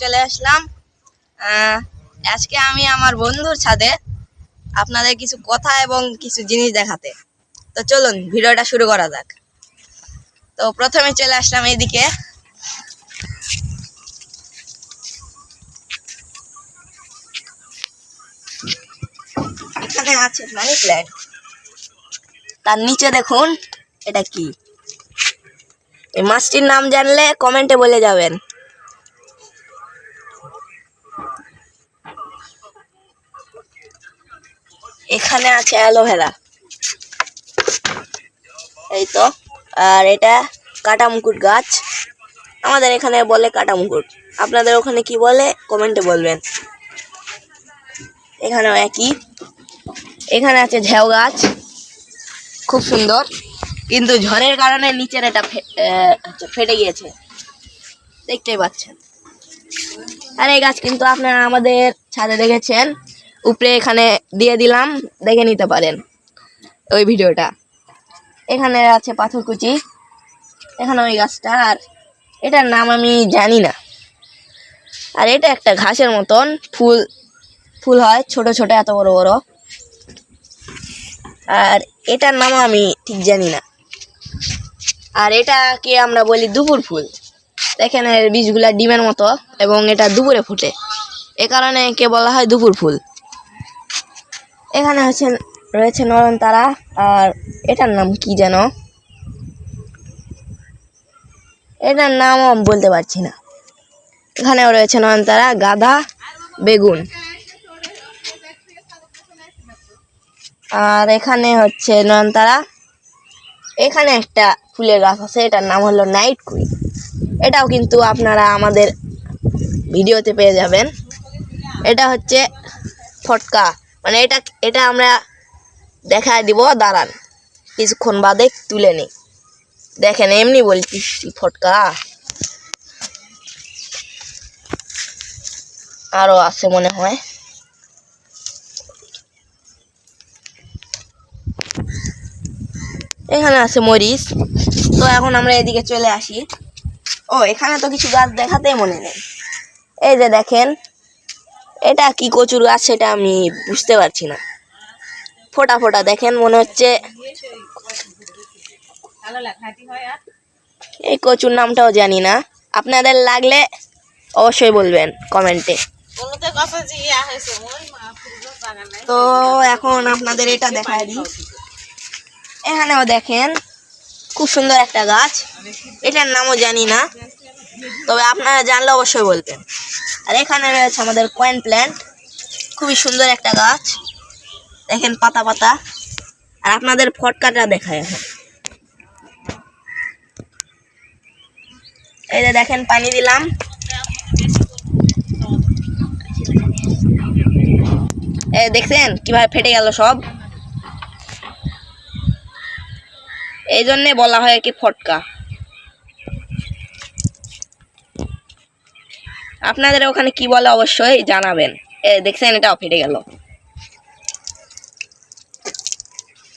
চলে আসলাম আজকে আমি আমার বন্ধুর সাথে আপনাদের কিছু কথা এবং কিছু জিনিস দেখাতে। তো চলুন ভিডিওটা শুরু করা যাক। তো প্রথমে চলে আসলাম এইদিকে। এখানে আছে মানি প্ল্যান্ট, তার নিচে দেখুন এটা কি। এই মাছটির নাম জানলে কমেন্টে বলে যাবেন। এখানে আছে অ্যালোভেরা, এই তো। আর এটা কাটা মুকুট গাছ, আমাদের এখানে বলে কাটা মুকুট, আপনাদের ওখানে কি বলে কমেন্টে বলবেন। এখানেও একই। এখানে আছে ঝাউ গাছ, খুব সুন্দর, কিন্তু ঝড়ের কারণে নিচের এটা ফেটে গিয়েছে, দেখতেই পাচ্ছেন। আর এই গাছ কিন্তু আপনারা আমাদের ছাদে দেখেছেন, উপরে এখানে দিয়ে দিলাম, দেখে নিতে পারেন ওই ভিডিওটা। এখানে আছে পাথরকুচি, এখানে ওই গাছটা, আর এটার নাম আমি জানি না। আর এটা একটা ঘাসের মতন ফুল ফুল হয়, ছোট ছোট এত বড় বড়, আর এটার নামও আমি ঠিক জানি না। আর এটাকে আমরা বলি দুপুর ফুল, দেখেন এর বীজগুলা ডিমের মতো এবং এটা দুপুরে ফুটে, এ কারণে একে বলা হয় দুপুর ফুল। এখানে রয়েছে নয়নতারা, আর এটার নাম কি যেন, এটার নামও বলতে পারছি না। এখানেও রয়েছে নয়নতারা, গাঁদা, বেগুন। আর এখানে হচ্ছে নয়নতারা। এখানে একটা ফুলের গাছ আছে, এটার নাম হলো নাইট কুইন, এটাও কিন্তু আপনারা আমাদের ভিডিওতে পেয়ে যাবেন। এটা হচ্ছে ফটকা, মানে এটা আমরা দেখা দিব, দাঁড়ান কিছুক্ষণ বাদে তুলে নিই। দেখেন এমনি বলছি ফটকা, আরো আছে মনে হয়। এখানে আছে মরিচ। তো এখন আমরা এদিকে চলে আসি। ও এখানে তো কিছু গাছ দেখাতেই মনে নেই। এই যে দেখেন, এটা কি কচুর গাছ সেটা আমি বুঝতে পারছি না, ফোটা ফোটা দেখেন মনে হচ্ছে। এই কচুর নামটাও জানি না, আপনাদের লাগলে অবশ্যই বলবেন কমেন্টে। তো এখন আপনাদের এটা দেখায় দিই। এখানেও দেখেন খুব সুন্দর একটা গাছ, এটার নামও জানি না, তবে আপনারা জানলে অবশ্যই বলবেন। আর এখানে রয়েছে আমাদের কয়েন প্ল্যান্ট, খুবই সুন্দর একটা গাছ, দেখেন পাতা পাতা। আর আপনাদের ফটকাটা দেখায় এখন, এই যে দেখেন পানি দিলাম, এই দেখছেন কিভাবে ফেটে গেল সব। এই জন্যে বলা হয় কি ফটকা। আপনাদের ওখানে কি বলে অবশ্যই জানাবেন। দেখছেন এটাও ফেটে গেল।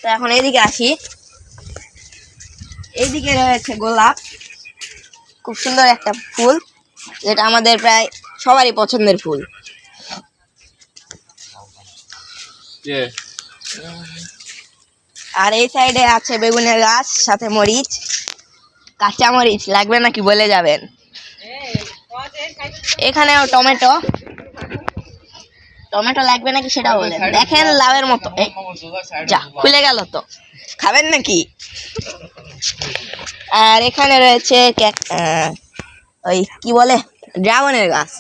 তো এখন এইদিকে আসি। এইদিকে রয়েছে গোলাপ, খুব সুন্দর একটা ফুল, যেটা আমাদের প্রায় সবারই পছন্দের ফুল। আর এই সাইডে আছে বেগুনের গাছ, সাথে মরিচ, কাঁচা মরিচ লাগবে নাকি বলে যাবেন। এখানেও টমেটো, টমেটো লাগবে নাকি সেটা বলেন। দেখেন লাউয়ের মতো, যা খুলে গেল, তো খাবেন নাকি। আর এখানে রয়েছে ওই কি বলে ড্রাগনের গাছ।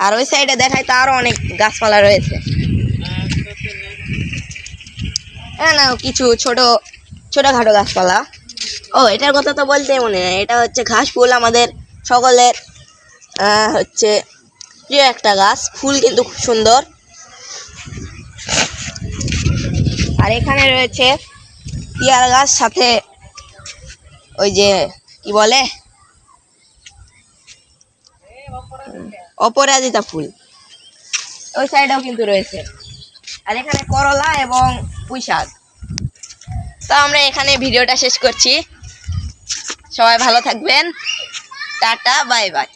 আর ওই সাইডে দেখায় তো আরো অনেক গাছপালা রয়েছে। না কিছু ছোট ছোটখাটো গাছপালা। ও এটার কথা তো বলতে মনে হয়, এটা হচ্ছে ঘাস ফুল, আমাদের সকলের হচ্ছে প্রিয় একটা গাছ, ফুল কিন্তু খুব সুন্দর। আর এখানে রয়েছে পেয়ারা গাছ, সাথে ওই যে কি বলে অপরাজিতা ফুল, ওই সাইডেও কিন্তু রয়েছে। আর এখানে করলা এবং পুঁই শাক। তো আমরা এখানে ভিডিওটা শেষ করছি, সবাই ভালো থাকবেন, টাটা বাই বাই।